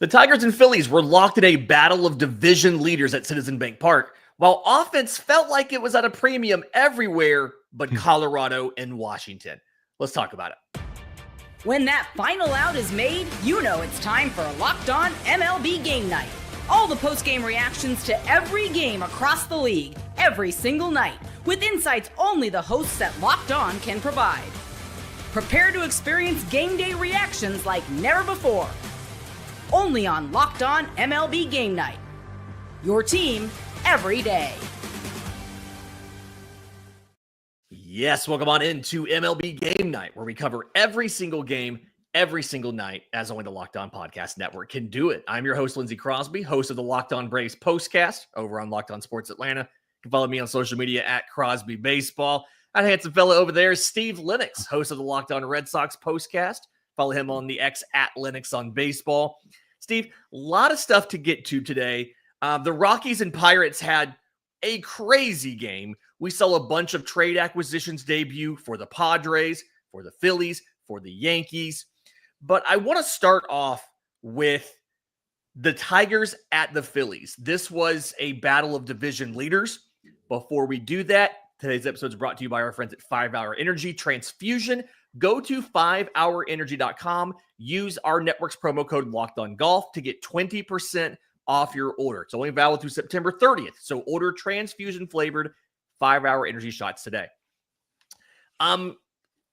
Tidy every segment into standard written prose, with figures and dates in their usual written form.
The Tigers and Phillies were locked in a battle of division leaders at Citizen Bank Park, while offense felt like it was at a premium everywhere but Colorado and Washington. Let's talk about it. When that final out is made, you know it's time for Locked On MLB Game Night. All the post-game reactions to every game across the league, every single night, with insights only the hosts at Locked On can provide. Prepare to experience game day reactions like never before. Only on Locked On MLB Game Night. Your team every day. Yes, welcome on into MLB Game Night, where we cover every single game, every single night, as only the Locked On Podcast Network can do it. I'm your host, Lindsey Crosby, host of the Locked On Braves postcast over on Locked On Sports Atlanta. You can follow me on social media at Crosby Baseball. That handsome fella over there is Steve Lennox, host of the Locked On Red Sox postcast. Follow him on the X at Lennox on Baseball. Steve, a lot of stuff to get to today. The Rockies and Pirates had a crazy game. We saw a bunch of trade acquisitions debut for the Padres, for the Phillies, for the Yankees. But I want to start off with the Tigers at the Phillies. This was a battle of division leaders. Before we do that, today's episode is brought to you by our friends at 5 Hour Energy Transfusion. Go to 5hourenergy.com. Use our network's promo code LOCKEDONGolf to get 20% off your order. It's only valid through September 30th. So order transfusion-flavored 5 Hour Energy shots today.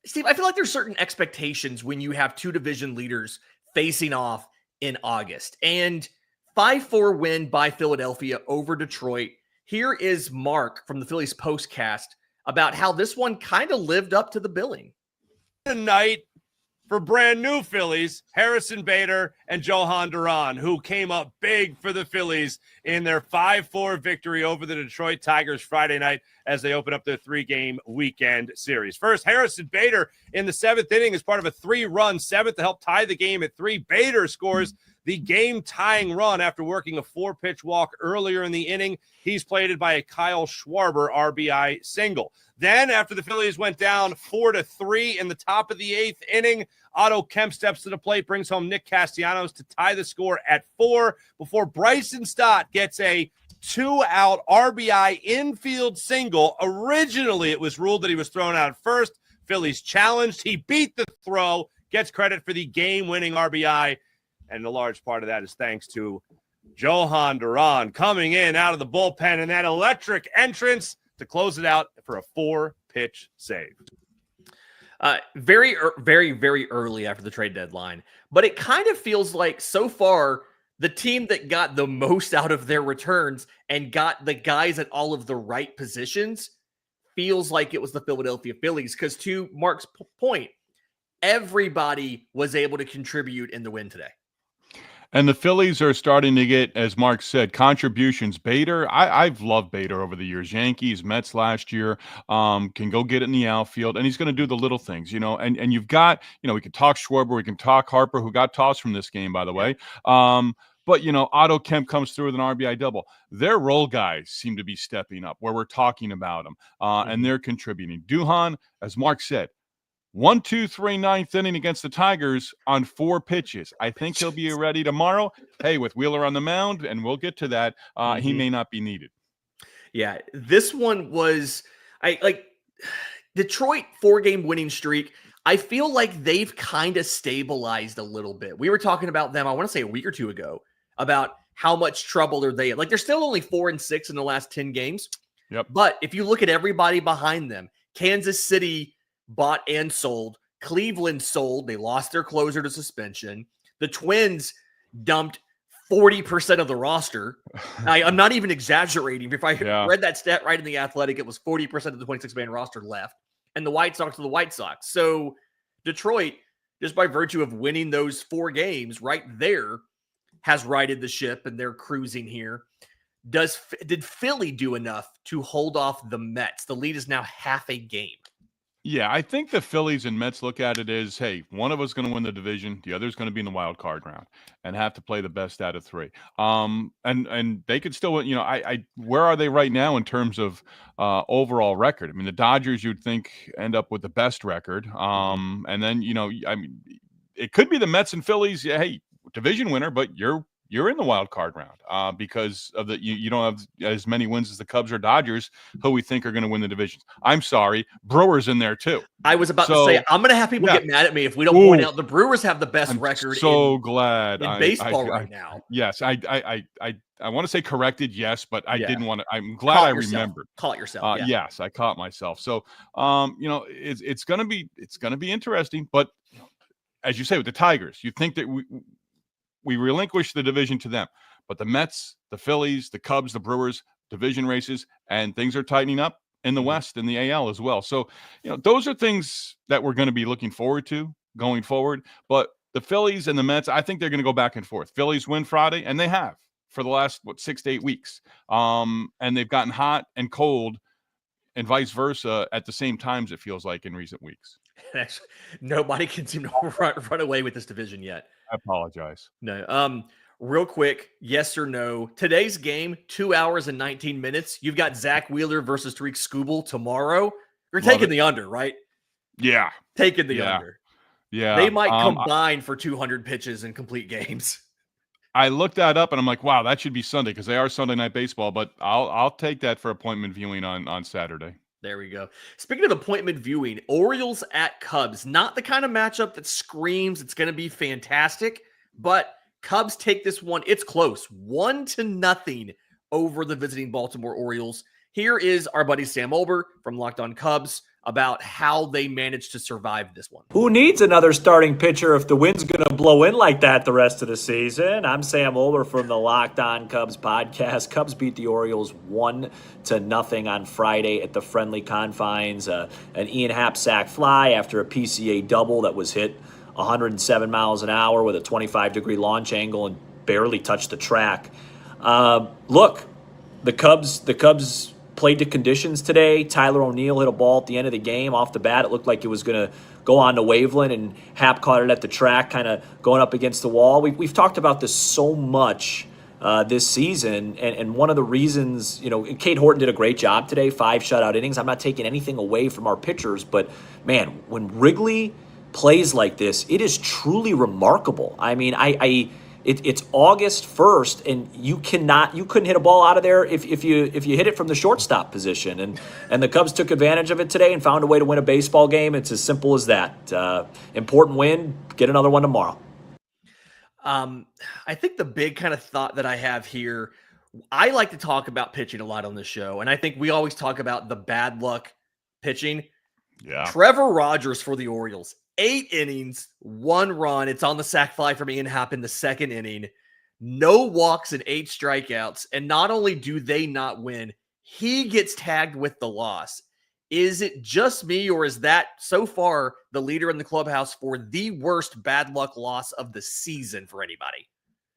Steve, I feel like there's certain expectations when you have two division leaders facing off in August. And 5-4 win by Philadelphia over Detroit. Here is Mark from the Phillies postcast about how this one kind of lived up to the billing. Night for brand new Phillies, Harrison Bader and Johan Duran, who came up big for the Phillies in their 5-4 victory over the Detroit Tigers Friday night as they open up their 3-game weekend series. First, Harrison Bader in the 7th inning as part of a 3-run 7th to help tie the game at 3. Bader scores the game-tying run after working a 4-pitch walk earlier in the inning. He's plated by a Kyle Schwarber RBI single. Then, after the Phillies went down 4-3 in the top of the 8th inning, Otto Kemp steps to the plate, brings home Nick Castellanos to tie the score at 4 before Bryson Stott gets a 2-out RBI infield single. Originally, it was ruled that he was thrown out at first. Phillies challenged. He beat the throw, gets credit for the game-winning RBI, and a large part of that is thanks to Johan Duran coming in out of the bullpen and that electric entrance to close it out for a 4-pitch save. Very early after the trade deadline. But it kind of feels like so far the team that got the most out of their returns and got the guys at all of the right positions feels like it was the Philadelphia Phillies. Because to Mark's point, everybody was able to contribute in the win today. And the Phillies are starting to get, as Mark said, contributions. Bader, I've loved Bader over the years. Yankees, Mets last year, can go get it in the outfield, and he's going to do the little things, And you've got, we can talk Schwarber, we can talk Harper, who got tossed from this game, by the way. But, Otto Kemp comes through with an RBI double. Their role guys seem to be stepping up where we're talking about them, and they're contributing. Duhan, as Mark said, 1-2-3 9th inning against the Tigers on 4 pitches. I think he'll be ready tomorrow. Hey, with Wheeler on the mound, and we'll get to that, he may not be needed. Yeah, this one was Detroit 4-game winning streak. I feel like they've kind of stabilized a little bit. We were talking about them, I want to say a week or two ago, about how much trouble are they in. Like, they're still only 4-6 in the last 10 games. Yep. But if you look at everybody behind them, Kansas City bought and sold. Cleveland sold. They lost their closer to suspension. The Twins dumped 40% of the roster. I'm not even exaggerating. If I read that stat right in The Athletic, it was 40% of the 26-man roster left. And the White Sox are the White Sox. So Detroit, just by virtue of winning those 4 games right there, has righted the ship, and they're cruising here. Did Philly do enough to hold off the Mets? The lead is now half a game. Yeah, I think the Phillies and Mets look at it as, hey, one of us is going to win the division, the other is going to be in the wild card round, and have to play the best out of 3. And they could still, where are they right now in terms of overall record? I mean, the Dodgers, you'd think, end up with the best record, and then it could be the Mets and Phillies. Hey, division winner, but you're in the wild card round because of you don't have as many wins as the Cubs or Dodgers, who we think are going to win the divisions. I'm sorry, Brewers in there too. I was about to say, I'm going to have people get mad at me if we don't point out the Brewers have the best record. So glad in baseball right now. Yes, I want to say corrected, yes, but I didn't want to. I'm glad I remembered. Caught yourself. Yes, I caught myself. So, it's going to be interesting. But as you say, with the Tigers, you think that we relinquish the division to them, but the Mets, the Phillies, the Cubs, the Brewers, division races, and things are tightening up in the West and the AL as well. So, those are things that we're going to be looking forward to going forward. But the Phillies and the Mets, I think they're going to go back and forth. Phillies win Friday, and they have for the last 6 to 8 weeks. And they've gotten hot and cold and vice versa at the same times, it feels like, in recent weeks. Actually, nobody can seem to run away with this division yet. I apologize. No. Real quick, yes or no. Today's game, 2 hours and 19 minutes. You've got Zach Wheeler versus Tariq Skubal tomorrow. You're taking the under, right? Yeah. Taking the under. Yeah. They might combine for 200 pitches in complete games. I looked that up and I'm like, wow, that should be Sunday because they are Sunday Night Baseball, but I'll take that for appointment viewing on Saturday. There we go. Speaking of appointment viewing, Orioles at Cubs, not the kind of matchup that screams it's going to be fantastic, but Cubs take this one. It's close, 1-0 over the visiting Baltimore Orioles. Here is our buddy Sam Olber from Locked On Cubs about how they managed to survive this one. Who needs another starting pitcher if the wind's going to blow in like that the rest of the season? I'm Sam Olber from the Locked On Cubs podcast. Cubs beat the Orioles 1-0 on Friday at the friendly confines. An Ian Happ sac fly after a PCA double that was hit 107 miles an hour with a 25-degree launch angle and barely touched the track. Look, the Cubs played to conditions today. Tyler O'Neill hit a ball at the end of the game. Off the bat, it looked like it was going to go on to Waveland, and Happ caught it at the track, kind of going up against the wall. We've talked about this so much this season, and one of the reasons, Cade Horton did a great job today, 5 shutout innings. I'm not taking anything away from our pitchers, but, man, when Wrigley plays like this, it is truly remarkable. I mean, it's August 1st, and you couldn't hit a ball out of there if you hit it from the shortstop position. And the Cubs took advantage of it today and found a way to win a baseball game. It's as simple as that. Important win. Get another one tomorrow. I think the big kind of thought that I have here, I like to talk about pitching a lot on this show, and I think we always talk about the bad luck pitching. Yeah. Trevor Rogers for the Orioles. 8 innings, 1 run. It's on the sac fly from Ian Happ in the second inning. No walks and 8 strikeouts. And not only do they not win, he gets tagged with the loss. Is it just me, or is that so far the leader in the clubhouse for the worst bad luck loss of the season for anybody?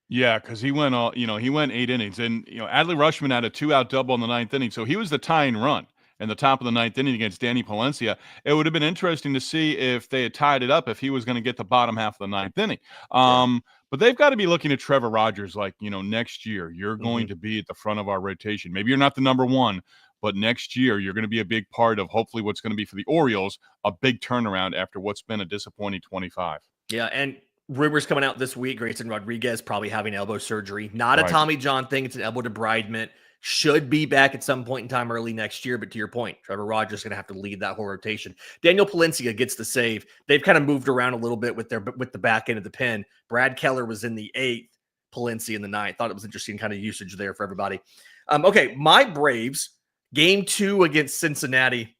Yeah, because he went 8 innings. And, Adley Rutschman had a 2-out double in the 9th inning. So he was the tying run in the top of the 9th inning against Danny Palencia. It would have been interesting to see if they had tied it up, if he was going to get the bottom half of the 9th inning. But they've got to be looking at Trevor Rogers like, next year you're going to be at the front of our rotation. Maybe you're not the number one, but next year you're going to be a big part of hopefully what's going to be for the Orioles, a big turnaround after what's been a disappointing 25. Yeah, and rumors coming out this week, Grayson Rodriguez probably having elbow surgery. Not a Tommy John thing. It's an elbow debridement. Should be back at some point in time early next year, but to your point, Trevor Rogers is going to have to lead that whole rotation. Daniel Palencia gets the save. They've kind of moved around a little bit with the back end of the pen. Brad Keller was in the 8th, Palencia in the 9th. Thought it was interesting kind of usage there for everybody. Okay, my Braves, game 2 against Cincinnati,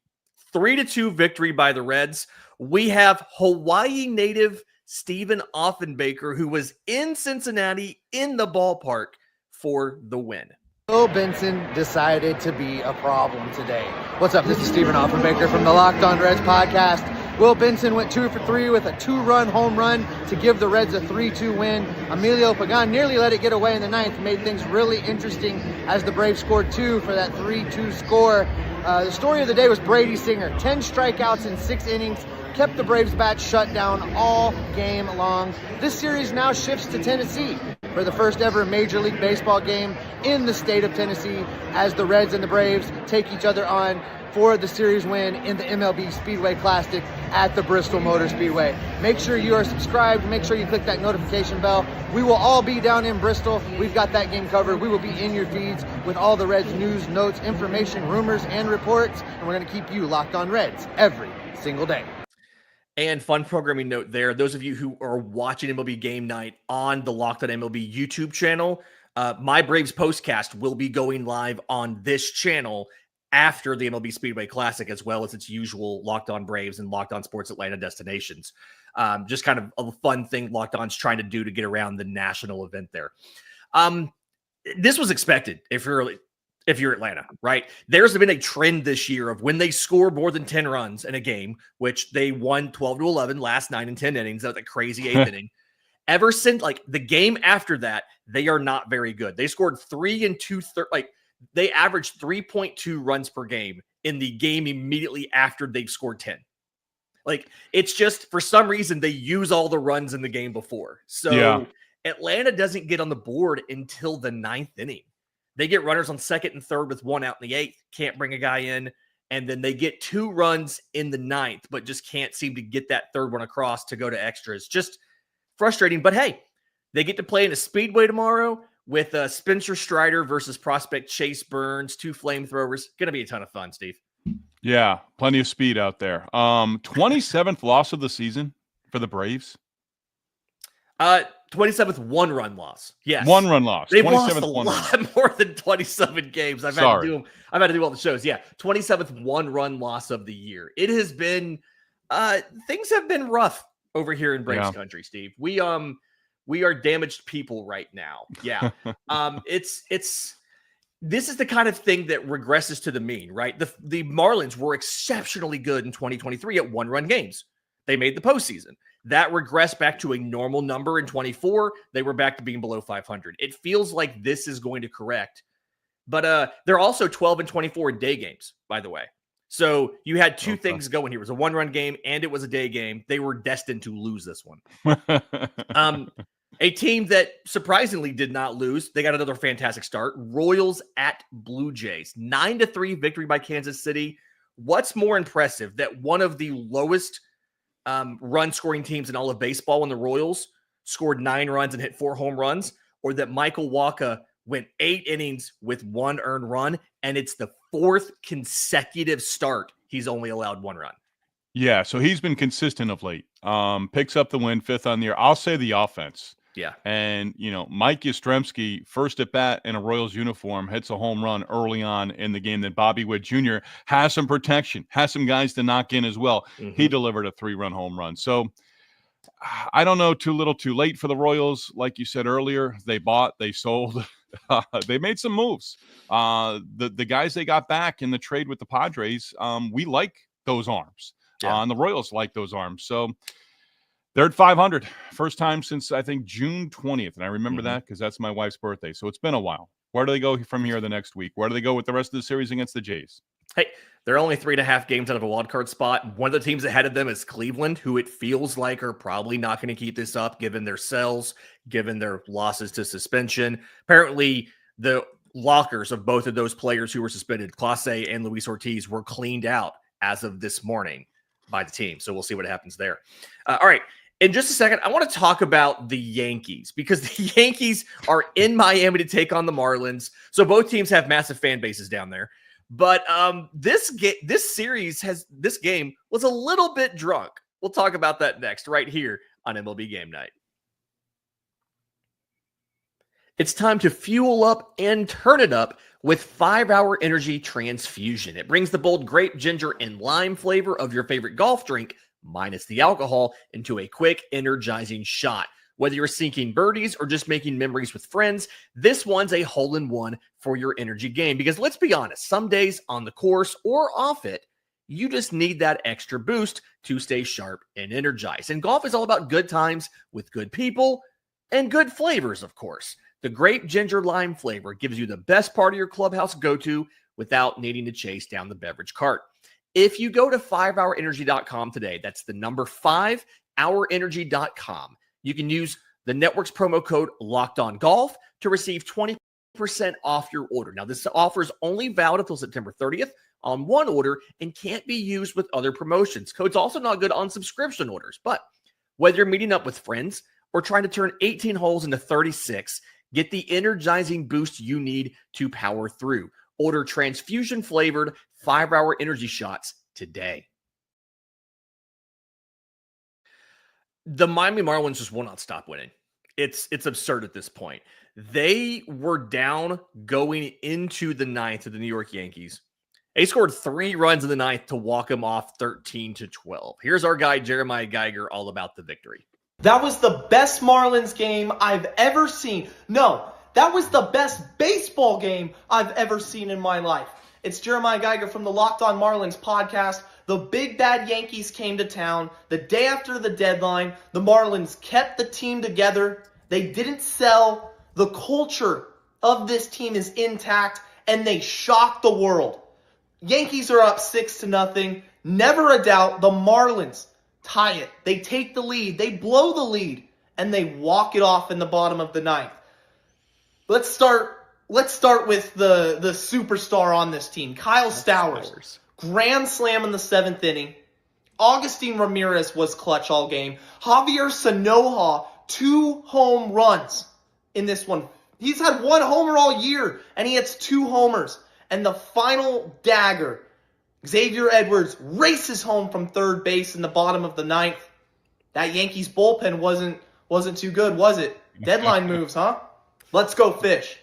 3-2 victory by the Reds. We have Hawaii native Stephen Offenbaker, who was in Cincinnati in the ballpark for the win. Will Benson decided to be a problem today. What's up? This is Stephen Offenbaker from the Locked On Reds podcast. Will Benson went 2 for 3 with a 2-run home run to give the Reds a 3-2 win. Emilio Pagan nearly let it get away in the 9th, made things really interesting as the Braves scored 2 for that 3-2 score. The story of the day was Brady Singer. 10 strikeouts in 6 innings. Kept the Braves bat shut down all game long. This series now shifts to Tennessee for the first ever Major League Baseball game in the state of Tennessee as the Reds and the Braves take each other on for the series win in the MLB Speedway Classic at the Bristol Motor Speedway. Make sure you are subscribed. Make sure you click that notification bell. We will all be down in Bristol. We've got that game covered. We will be in your feeds with all the Reds news, notes, information, rumors, and reports. And we're going to keep you locked on Reds every single day. And fun programming note there, those of you who are watching MLB Game Night on the Locked On MLB YouTube channel, my Braves postcast will be going live on this channel after the MLB Speedway Classic, as well as its usual Locked On Braves and Locked On Sports Atlanta destinations. Just kind of a fun thing Locked On's trying to do to get around the national event there. This was expected if you're Atlanta, right? There's been a trend this year of when they score more than 10 runs in a game, which they won 12-11 last 9 and 10 innings. That was a crazy 8th inning. Ever since like the game after that, they are not very good. They scored 3 2/3, like they averaged 3.2 runs per game in the game immediately after they've scored 10. Like it's just for some reason they use all the runs in the game before. So Atlanta doesn't get on the board until the 9th inning. They get runners on 2nd and 3rd with 1 out in the 8th, can't bring a guy in. And then they get 2 runs in the 9th, but just can't seem to get that 3rd one across to go to extras. Just frustrating. But hey, they get to play in a speedway tomorrow with Spencer Strider versus prospect Chase Burns, 2 flamethrowers. Going to be a ton of fun, Steve. Yeah, plenty of speed out there. 27th loss of the season for the Braves. 27th 1-run loss. Yes. 1-run loss. They've lost a lot more than 27 games. I've had to do all the shows. Yeah. 27th 1-run loss of the year. It has been things have been rough over here in Braves country, Steve. We are damaged people right now. Yeah. This is the kind of thing that regresses to the mean, right? The Marlins were exceptionally good in 2023 at 1-run games. They made the postseason. That regressed back to a normal number in 24. They were back to being below 500. It feels like this is going to correct. But they're also 12 and 24 in day games, by the way. So you had 2 things going here. It was a 1-run game and it was a day game. They were destined to lose this one. A team that surprisingly did not lose. They got another fantastic start. Royals at Blue Jays. 9-3 victory by Kansas City. What's more impressive, that one of the lowest run scoring teams in all of baseball when the Royals scored 9 runs and hit 4 home runs, or that Michael Wacha went 8 innings with 1 earned run, and it's the 4th consecutive start he's only allowed 1 run. Yeah, so he's been consistent of late. Picks up the win, 5th on the year. I'll say the offense. Yeah. And, Mike Yastrzemski, first at bat in a Royals uniform, hits a home run early on in the game. Then Bobby Witt Jr. has some protection, has some guys to knock in as well. Mm-hmm. He delivered a 3-run home run. So I don't know, too little, too late for the Royals. Like you said earlier, they bought, they sold. They made some moves. The guys they got back in the trade with the Padres, we like those arms. Yeah. And the Royals like those arms. So they're at 500. First time since, I think, June 20th. And I remember that because that's my wife's birthday. So it's been a while. Where do they go from here the next week? Where do they go with the rest of the series against the Jays? Hey, they're only 3.5 games out of a wild card spot. One of the teams ahead of them is Cleveland, who it feels like are probably not going to keep this up given their sells, given their losses to suspension. Apparently, the lockers of both of those players who were suspended, Clase and Luis Ortiz, were cleaned out as of this morning by the team. So we'll see what happens there. All right. In just a second, I want to talk about the Yankees because the Yankees are in Miami to take on the Marlins. So both teams have massive fan bases down there. But this game was a little bit drunk. We'll talk about that next right here on MLB Game Night. It's time to fuel up and turn it up with 5-Hour Energy Transfusion. It brings the bold grape, ginger, and lime flavor of your favorite golf drink, minus the alcohol, into a quick, energizing shot. Whether you're sinking birdies or just making memories with friends, this one's a hole-in-one for your energy game. Because let's be honest, some days on the course or off it, you just need that extra boost to stay sharp and energized. And golf is all about good times with good people and good flavors, of course. The grape, ginger, lime flavor gives you the best part of your clubhouse go-to without needing to chase down the beverage cart. If you go to 5hourenergy.com today, that's the number 5hourenergy.com. You can use the network's promo code LOCKEDONGOLF to receive 20% off your order. Now, this offer is only valid until September 30th on one order and can't be used with other promotions. Code's also not good on subscription orders, but whether you're meeting up with friends or trying to turn 18 holes into 36, get the energizing boost you need to power through. Order transfusion-flavored 5-hour energy shots today. The Miami Marlins just will not stop winning. It's absurd at this point. They were down going into the ninth to the New York Yankees. They scored 3 runs in the ninth to walk them off 13-12. Here's our guy, Jeremiah Geiger, all about the victory. That was the best Marlins game I've ever seen. No, that was the best baseball game I've ever seen in my life. It's Jeremiah Geiger from the Locked On Marlins podcast. The big bad Yankees came to town the day after the deadline. The Marlins kept the team together. They didn't sell. The culture of this team is intact, and they shocked the world. Yankees are up 6-0. Never a doubt, the Marlins tie it. They take the lead. They blow the lead, and they walk it off in the bottom of the ninth. Let's start with the superstar on this team, Kyle Stowers. Grand slam in the 7th inning. Augustin Ramirez was clutch all game. Javier Sanoja, 2 home runs in this one. He's had 1 homer all year, and he hits 2 homers. And the final dagger, Xavier Edwards races home from third base in the bottom of the ninth. That Yankees bullpen wasn't too good, was it? Deadline moves, huh? Let's go Fish.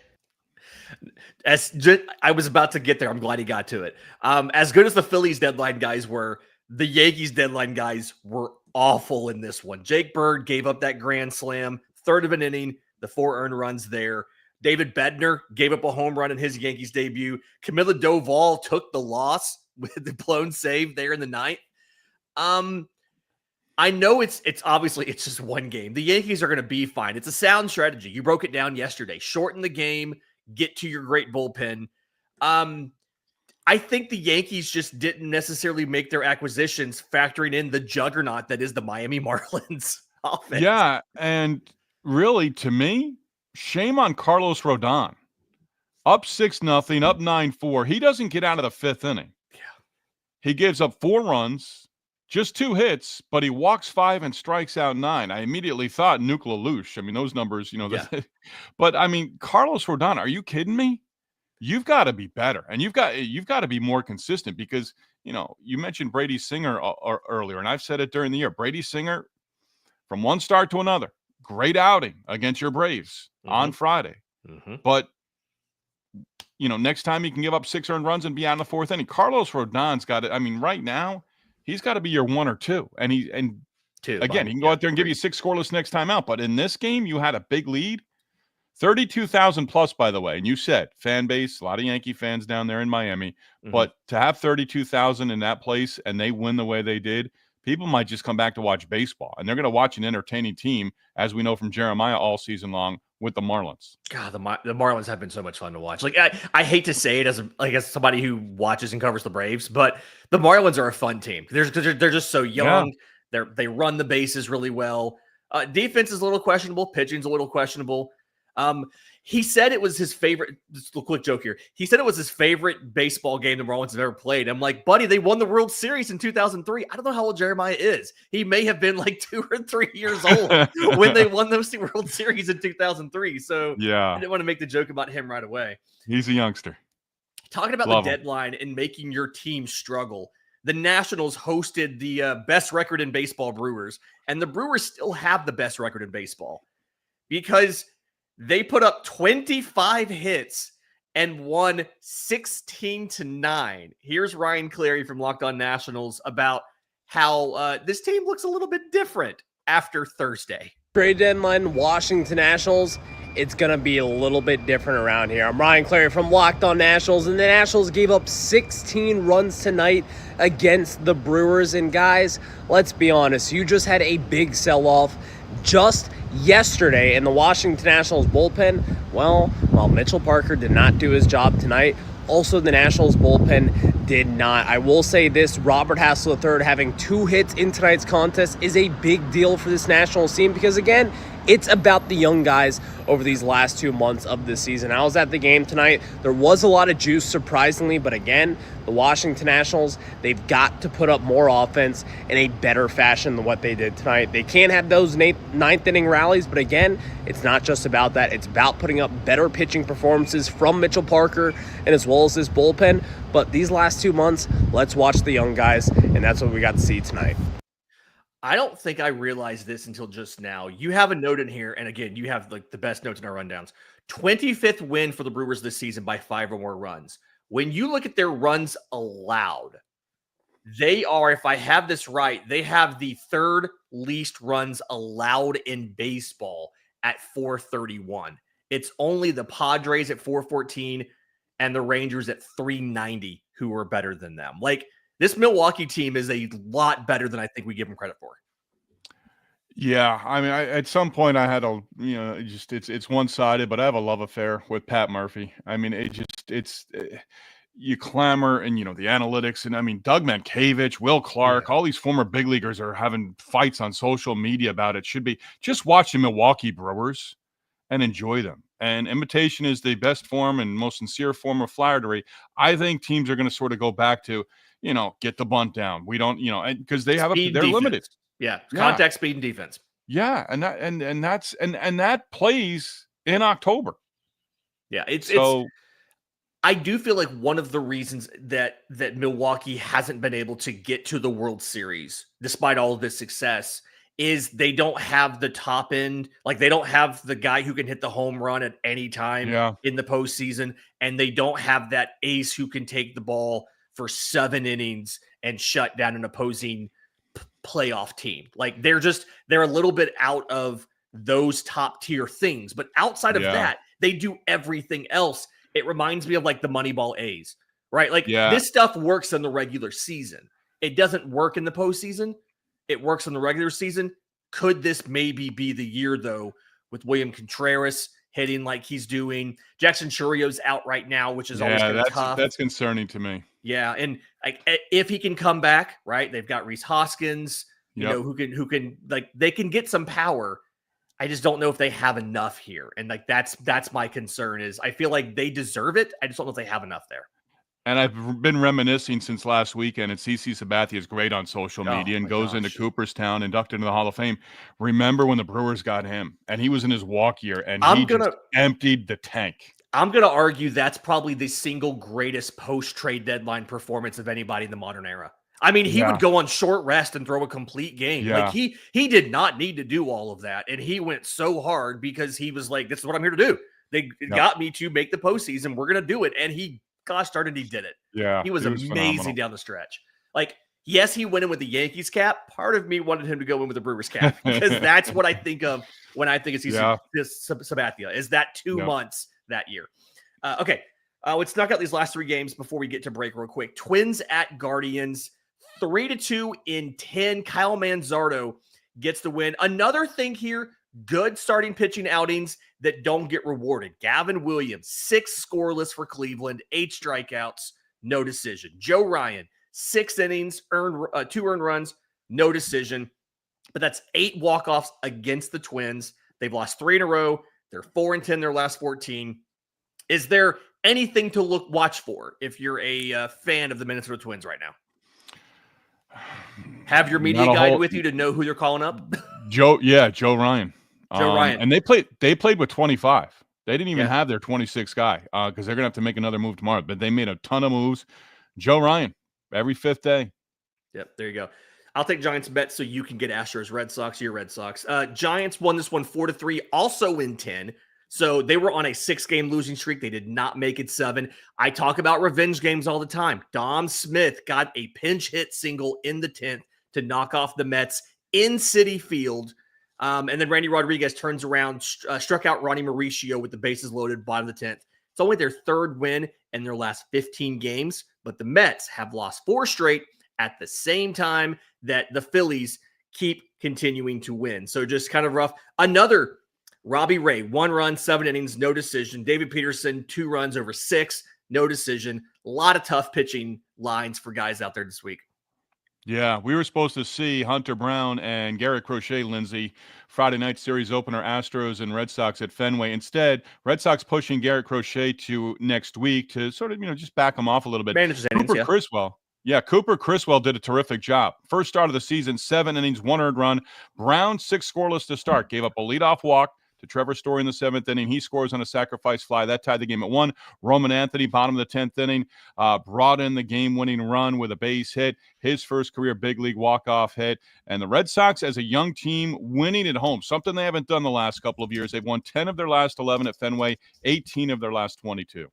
I was about to get there. I'm glad he got to it. As good as the Phillies deadline guys were, the Yankees deadline guys were awful in this one. Jake Bird gave up that grand slam, 3rd of an inning, the 4 earned runs there. David Bednar gave up a home run in his Yankees debut. Camilo Doval took the loss with the blown save there in the ninth. I know it's obviously it's just one game. The Yankees are going to be fine. It's a sound strategy. You broke it down yesterday. Shorten the game, get to your great bullpen. I think the Yankees just didn't necessarily make their acquisitions factoring in the juggernaut that is the Miami Marlins offense. Yeah, and really, to me, shame on Carlos Rodon. Up 6-0, up 9-4. He doesn't get out of the 5th inning. Yeah. He gives up 4 runs, just 2 hits, but he walks 5 and strikes out 9. I immediately thought Nuke LaLoosh. I mean, those numbers, Yeah. But I mean, Carlos Rodon, are you kidding me? You've got to be better, and you've got to be more consistent because, you mentioned Brady Singer earlier, and I've said it during the year. Brady Singer, from one start to another, great outing against your Braves on Friday. But, next time he can give up 6 earned runs and be out in the 4th inning. Carlos Rodon's got it. I mean, right now, he's got to be your 1 or 2. And Two. Again, he can go out there and give you 6 scoreless next time out. But in this game, you had a big lead. 32,000 plus, by the way. And you said fan base, a lot of Yankee fans down there in Miami. But to have 32,000 in that place and they win the way they did, people might just come back to watch baseball. And they're going to watch an entertaining team, as we know from Jeremiah all season long, with the Marlins. God, the Marlins have been so much fun to watch. Like I hate to say it as somebody who watches and covers the Braves, but the Marlins are a fun team. They're just so young. Yeah. They run the bases really well. Defense is a little questionable. Pitching's a little questionable. He said it was his favorite. Just a quick joke here. He said it was his favorite baseball game the Marlins have ever played. I'm like, buddy, they won the World Series in 2003. I don't know how old Jeremiah is. He may have been like 2 or 3 years old when they won those World Series in 2003. So yeah, I didn't want to make the joke about him right away. He's a youngster. Talking about the deadline and making your team struggle. The Nationals hosted the best record in baseball, Brewers, and the Brewers still have the best record in baseball because they put up 25 hits and won 16-9. Here's Ryan Clary from Locked On Nationals about how this team looks a little bit different after Thursday. Trade deadline, Washington Nationals. It's going to be a little bit different around here. I'm Ryan Clary from Locked On Nationals, and the Nationals gave up 16 runs tonight against the Brewers. And guys, let's be honest, you just had a big sell-off just yesterday in the Washington Nationals bullpen. Well, Mitchell Parker did not do his job tonight. Also, the Nationals bullpen did not. I will say this, Robert Hassel III having 2 hits in tonight's contest is a big deal for this Nationals team because, again, It's about the young guys over these last 2 months of the season. I was at the game tonight. There was a lot of juice, surprisingly, but again, the Washington Nationals, they've got to put up more offense in a better fashion than what they did tonight. They can't have those ninth inning rallies, but again, it's not just about that. It's about putting up better pitching performances from Mitchell Parker and as well as this bullpen. But these last 2 months, let's watch the young guys, and that's what we got to see tonight. I don't think I realized this until just now. You have a note in here, and again, you have like the best notes in our rundowns. 25th win for the Brewers this season by 5 or more runs. When you look at their runs allowed, they are, if I have this right, they have the third least runs allowed in baseball at 431. It's only the Padres at 414 and the Rangers at 390 who are better than them. Like, this Milwaukee team is a lot better than I think we give them credit for. Yeah, I mean, at some point I had it's one-sided, but I have a love affair with Pat Murphy. I mean, you clamor and, the analytics. And I mean, Doug Mankiewicz, Will Clark, all these former big leaguers are having fights on social media about it. Should be just watch the Milwaukee Brewers and enjoy them. And imitation is the best form and most sincere form of flattery. I think teams are going to sort of go back to, get the bunt down. We don't, because they're limited. Yeah. Contact, speed, and defense. Yeah. And that plays in October. Yeah. I do feel like one of the reasons that Milwaukee hasn't been able to get to the World Series, despite all of this success, is they don't have the top end. Like, they don't have the guy who can hit the home run at any time in the postseason. And they don't have that ace who can take the ball for 7 innings and shut down an opposing playoff team. Like, they're a little bit out of those top tier things. But outside of that, they do everything else. It reminds me of like the Moneyball A's, right? Like, this stuff works in the regular season. It doesn't work in the postseason. It works in the regular season. Could this maybe be the year, though, with William Contreras hitting like he's doing? Jackson Churrio's out right now, which is always kind of tough. That's concerning to me. Yeah, and like, if he can come back, right? They've got Rhys Hoskins, who can like, they can get some power. I just don't know if they have enough here, and like that's my concern. Is I feel like they deserve it. I just don't know if they have enough there. And I've been reminiscing since last weekend, and CC Sabathia is great on social media and goes into Cooperstown, inducted into the Hall of Fame. Remember when the Brewers got him, and he was in his walk year, and he just emptied the tank. I'm going to argue that's probably the single greatest post-trade deadline performance of anybody in the modern era. I mean, he would go on short rest and throw a complete game. Yeah. Like, he did not need to do all of that, and he went so hard because he was like, this is what I'm here to do. They got me to make the postseason. We're going to do it, and he started, he did it. Yeah. He was amazing phenomenal down the stretch. Like, yes, he went in with the Yankees cap. Part of me wanted him to go in with the Brewers cap because that's what I think of when I think of Sabathia, is that 2 months that year. Okay. Let's knock out these last 3 games before we get to break real quick. Twins at Guardians, 3-2 in 10. Kyle Manzardo gets the win. Another thing here, good starting pitching outings that don't get rewarded. Gavin Williams, 6 scoreless for Cleveland, 8 strikeouts, no decision. Joe Ryan, 6 innings, 2 earned runs, no decision. But that's 8 walk-offs against the Twins. They've lost 3 in a row. They're 4-10 their last 14. Is there anything to watch for if you're a fan of the Minnesota Twins right now? Have your media guide with you to know who they're calling up? Joe Ryan. Joe Ryan. And they played with 25. They didn't even have their 26 guy because they're going to have to make another move tomorrow. But they made a ton of moves. Joe Ryan, every 5th day. Yep, there you go. I'll take Giants bet so you can get Astros, Red Sox, your Red Sox. Giants won this one 4-3, also in 10. So they were on a 6-game losing streak. They did not make it 7. I talk about revenge games all the time. Dom Smith got a pinch hit single in the 10th to knock off the Mets in Citi Field. And then Randy Rodriguez turns around, struck out Ronnie Mauricio with the bases loaded, bottom of the 10th. It's only their 3rd win in their last 15 games, but the Mets have lost 4 straight at the same time that the Phillies keep continuing to win. So just kind of rough. Another Robbie Ray, 1 run, 7 innings, no decision. David Peterson, 2 runs over 6, no decision. A lot of tough pitching lines for guys out there this week. Yeah, we were supposed to see Hunter Brown and Garrett Crochet, Lindsay, Friday night series opener, Astros and Red Sox at Fenway. Instead, Red Sox pushing Garrett Crochet to next week to sort of, just back him off a little bit. Manages innings, Cooper yeah. Criswell. Yeah, Cooper Criswell did a terrific job. First start of the season, 7 innings, 1 earned run. Brown, 6 scoreless to start. Gave up a leadoff walk to Trevor Story in the 7th inning. He scores on a sacrifice fly. That tied the game at 1. Roman Anthony, bottom of the 10th inning, brought in the game-winning run with a base hit. His first career big league walk-off hit. And the Red Sox, as a young team, winning at home, something they haven't done the last couple of years. They've won 10 of their last 11 at Fenway, 18 of their last 22.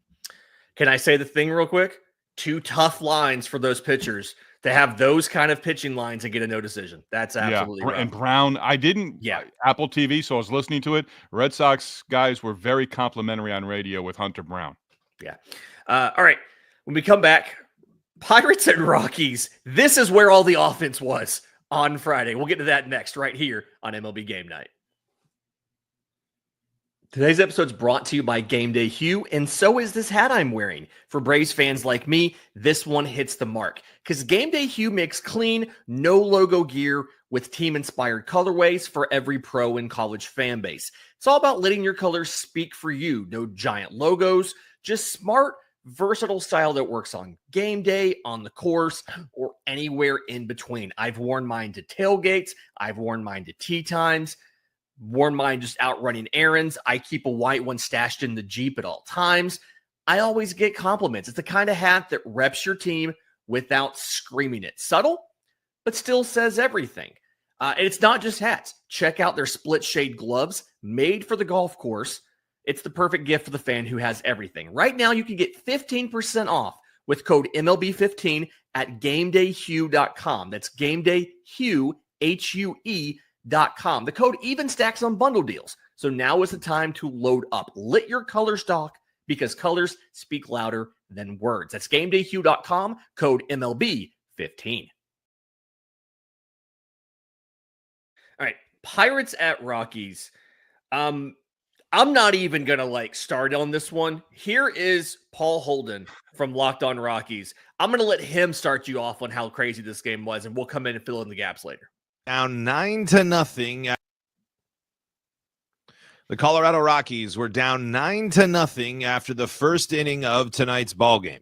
Can I say the thing real quick? 2 tough lines for those pitchers to have those kind of pitching lines and get a no decision. That's absolutely right. And Brown, I didn't Apple TV, so I was listening to it. Red Sox guys were very complimentary on radio with Hunter Brown. Yeah. All right. When we come back, Pirates and Rockies. This is where all the offense was on Friday. We'll get to that next right here on MLB Game Night. Today's episode is brought to you by Game Day Hue, and so is this hat I'm wearing. For Braves fans like me, this one hits the mark because Game Day Hue makes clean, no logo gear with team-inspired colorways for every pro and college fan base. It's all about letting your colors speak for you. No giant logos, just smart, versatile style that works on game day, on the course, or anywhere in between. I've worn mine to tailgates. I've worn mine to tee times. Worn mine just out running errands. I keep a white one stashed in the Jeep at all times. I always get compliments. It's the kind of hat that reps your team without screaming it. Subtle, but still says everything. And it's not just hats. Check out their split shade gloves made for the golf course. It's the perfect gift for the fan who has everything. Right now, you can get 15% off with code MLB15 at GameDayHue.com. That's GameDayHue, H-U-E.com. The code even stacks on bundle deals. So now is the time to load up. Lit your color stock because colors speak louder than words. That's GameDayHue.com, code MLB15. All right, Pirates at Rockies. I'm not even going to start on this one. Here is Paul Holden from Locked On Rockies. I'm going to let him start you off on how crazy this game was, and we'll come in and fill in the gaps later. Down 9-0. The Colorado Rockies were down 9-0 after the first inning of tonight's ballgame.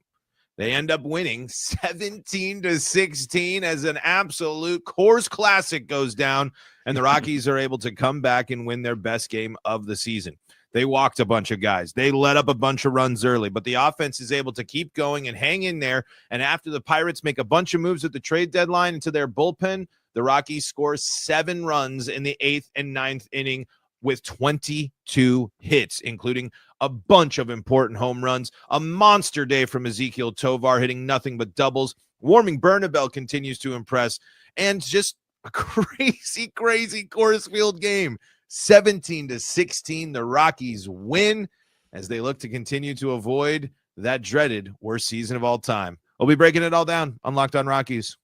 They end up winning 17-16 as an absolute course classic goes down, and the Rockies are able to come back and win their best game of the season. They walked a bunch of guys. They let up a bunch of runs early, but the offense is able to keep going and hang in there. And after the Pirates make a bunch of moves at the trade deadline into their bullpen, the Rockies score 7 runs in the 8th and 9th inning with 22 hits, including a bunch of important home runs. A monster day from Ezekiel Tovar, hitting nothing but doubles. Warming Bernabel continues to impress. And just a crazy, crazy Coors Field game. 17-16, the Rockies win as they look to continue to avoid that dreaded worst season of all time. We'll be breaking it all down on Locked On Rockies.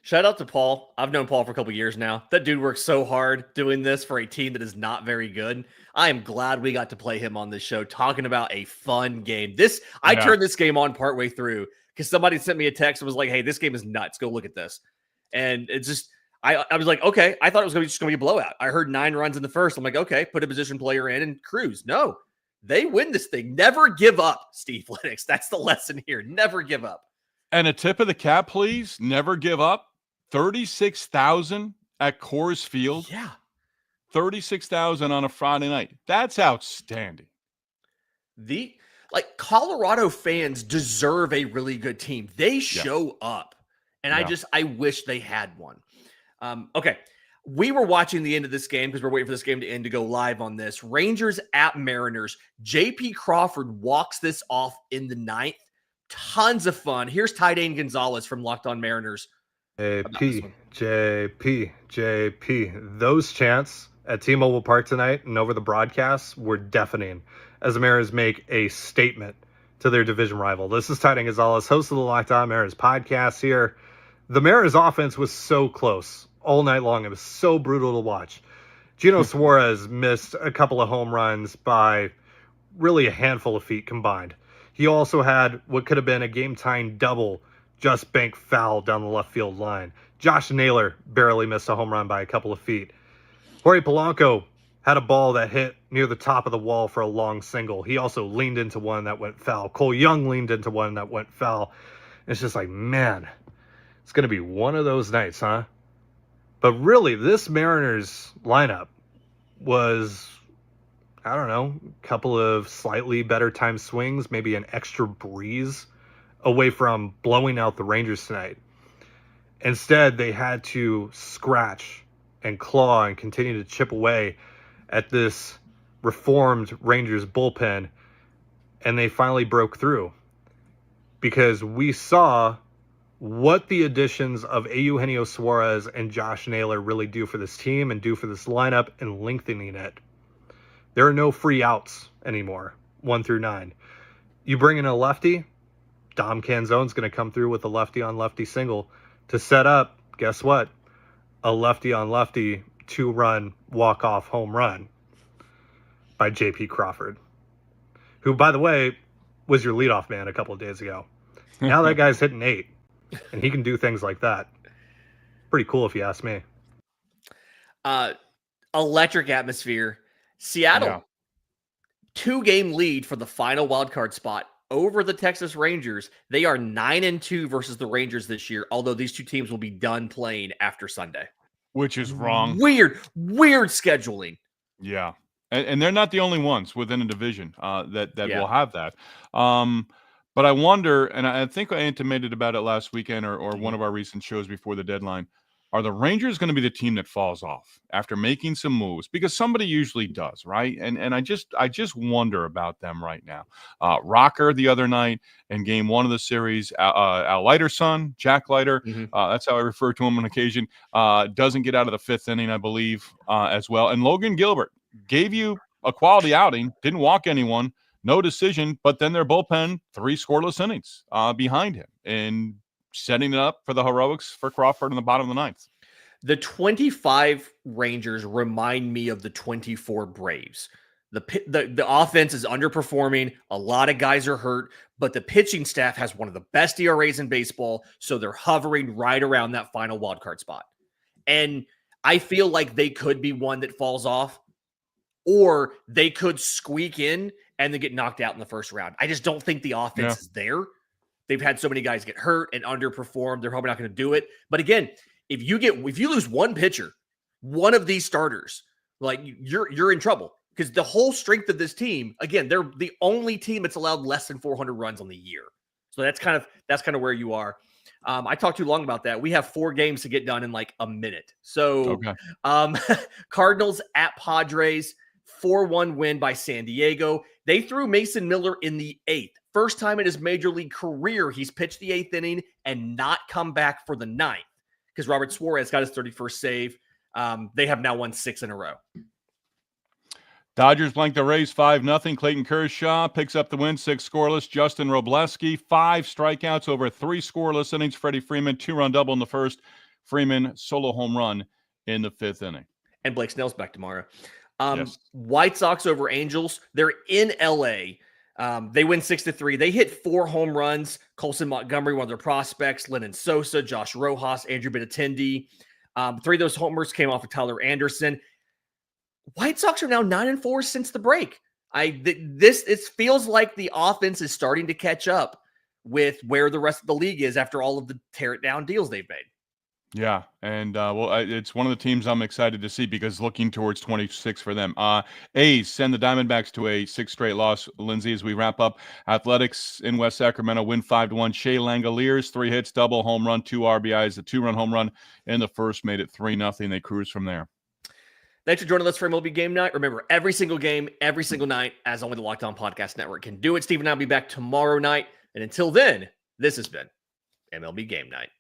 Shout out to Paul. I've known Paul for a couple years now. That dude works so hard doing this for a team that is not very good. I am glad we got to play him on this show talking about a fun game. I turned this game on partway through because somebody sent me a text and was like, hey, this game is nuts. Go look at this. And it's just, I was like, okay, I thought it was just going to be a blowout. I heard 9 runs in the first. I'm like, okay, put a position player in and cruise. No, they win this thing. Never give up, Steve Lennox. That's the lesson here. Never give up. And a tip of the cap, please. Never give up. 36,000 at Coors Field. Yeah. 36,000 on a Friday night. That's outstanding. Colorado fans deserve a really good team. They show up. And I wish they had one. Okay. We were watching the end of this game because we're waiting for this game to end to go live on this. Rangers at Mariners. JP Crawford walks this off in the 9th. Tons of fun. Here's Tidane Gonzalez from Locked On Mariners. JP. Those chants at T-Mobile Park tonight and over the broadcast were deafening as the Mariners make a statement to their division rival. This is Tidane Gonzalez, host of the Locked On Mariners podcast here. The Mariners offense was so close all night long. It was so brutal to watch. Gino Suarez missed a couple of home runs by really a handful of feet combined. He also had what could have been a game-tying double just banked foul down the left field line. Josh Naylor barely missed a home run by a couple of feet. Jorge Polanco had a ball that hit near the top of the wall for a long single. He also leaned into one that went foul. Cole Young leaned into one that went foul. It's just like, man, it's going to be one of those nights, huh? But really, this Mariners lineup was, I don't know, a couple of slightly better time swings, maybe an extra breeze away from blowing out the Rangers tonight. Instead, they had to scratch and claw and continue to chip away at this reformed Rangers bullpen, and they finally broke through because we saw what the additions of Eugenio Suarez and Josh Naylor really do for this team and do for this lineup and lengthening it. There are no free outs anymore, 1 through 9. You bring in a lefty, Dom Canzone's going to come through with a lefty-on-lefty single to set up, guess what? A lefty-on-lefty 2-run walk-off home run by J.P. Crawford, who, by the way, was your leadoff man a couple of days ago. Now that guy's hitting 8, and he can do things like that. Pretty cool if you ask me. Electric atmosphere. Seattle, 2-game lead for the final wildcard spot over the Texas Rangers. They are 9-2 versus the Rangers this year, although these two teams will be done playing after Sunday. Which is wrong. Weird scheduling. Yeah. And they're not the only ones within a division that will have that. But I wonder, and I think I intimated about it last weekend or one of our recent shows before the deadline, are the Rangers going to be the team that falls off after making some moves? Because somebody usually does, right? And I just wonder about them right now. Rocker the other night in game 1 of the series, Al Leiter's son, Jack Leiter, that's how I refer to him on occasion, doesn't get out of the 5th inning, I believe, as well. And Logan Gilbert gave you a quality outing, didn't walk anyone, no decision, but then their bullpen, 3 scoreless innings behind him. And setting it up for the heroics for Crawford in the bottom of the 9th. The 25 Rangers remind me of the 24 Braves. The offense is underperforming. A lot of guys are hurt, but the pitching staff has one of the best ERAs in baseball, so they're hovering right around that final wildcard spot. And I feel like they could be one that falls off, or they could squeak in and then get knocked out in the first round. I just don't think the offense is there. They've had so many guys get hurt and underperform. They're probably not going to do it. But again, if you lose one pitcher, one of these starters, like you're in trouble because the whole strength of this team, again, they're the only team that's allowed less than 400 runs on the year. So that's kind of where you are. I talked too long about that. We have 4 games to get done in like a minute. So Cardinals at Padres, 4-1 win by San Diego. They threw Mason Miller in the 8th. First time in his major league career, he's pitched the 8th inning and not come back for the 9th because Robert Suarez got his 31st save. They have now won 6 in a row. Dodgers blank the Rays 5-0. Clayton Kershaw picks up the win, 6 scoreless. Justin Robleski, 5 strikeouts over 3 scoreless innings. Freddie Freeman, 2-run double in the first. Freeman, solo home run in the 5th inning. And Blake Snell's back tomorrow. White Sox over Angels. They're in L.A., they win 6-3. They hit 4 home runs. Colson Montgomery, one of their prospects, Lennon Sosa, Josh Rojas, Andrew Benintendi. 3 of those homers came off of Tyler Anderson. White Sox are now 9-4 since the break. It feels like the offense is starting to catch up with where the rest of the league is after all of the tear it down deals they've made. Yeah, and it's one of the teams I'm excited to see because looking towards 26 for them. A's send the Diamondbacks to a 6th straight loss, Lindsay, as we wrap up. Athletics in West Sacramento win 5-1. Shea Langoliers, 3 hits, double home run, 2 RBIs. The 2-run home run in the first made it 3-0. They cruise from there. Thanks for joining us for MLB Game Night. Remember, every single game, every single night, as only the Locked On Podcast Network can do it. Steve and I will be back tomorrow night. And until then, this has been MLB Game Night.